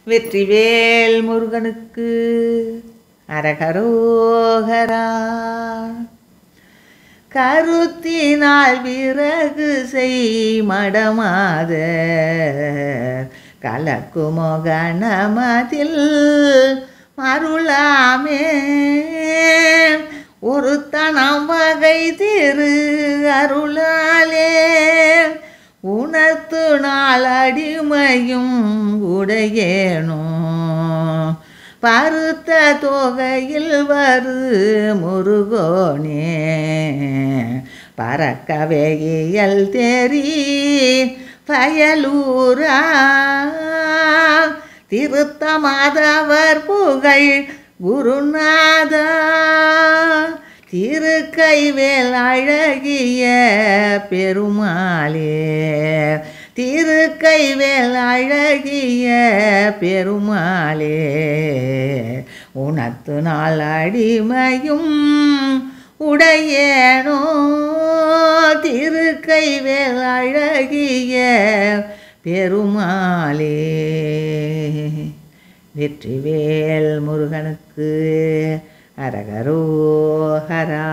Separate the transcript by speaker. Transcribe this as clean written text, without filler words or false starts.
Speaker 1: வெற்றிவேல் முருகனுக்கு அரகரோகரா. கருத்தினால் விறகு செய் மடமாத கலக்குமோ கணமதில் மருளாமே. ஒரு தனம் வகை திரு அருளாலே உணர்த்து நாள் அடிமையும் உடையேனோ. பருத்த தொகையில் வரு முருகோனே பறக்கவே இயல் தெரி பயலூரா. திருத்த மாதவர் புகழ் குருநாதா திருக்கைவேல் அழகிய பெருமாளே. திருக்கைவேல் அழகிய பெருமாளே உனத்து நாள் அடிமையும் உடையேனோ. திருக்கைவேல் அழகிய பெருமாளே. வெற்றிவேல் முருகனுக்கு அரகரோகரா.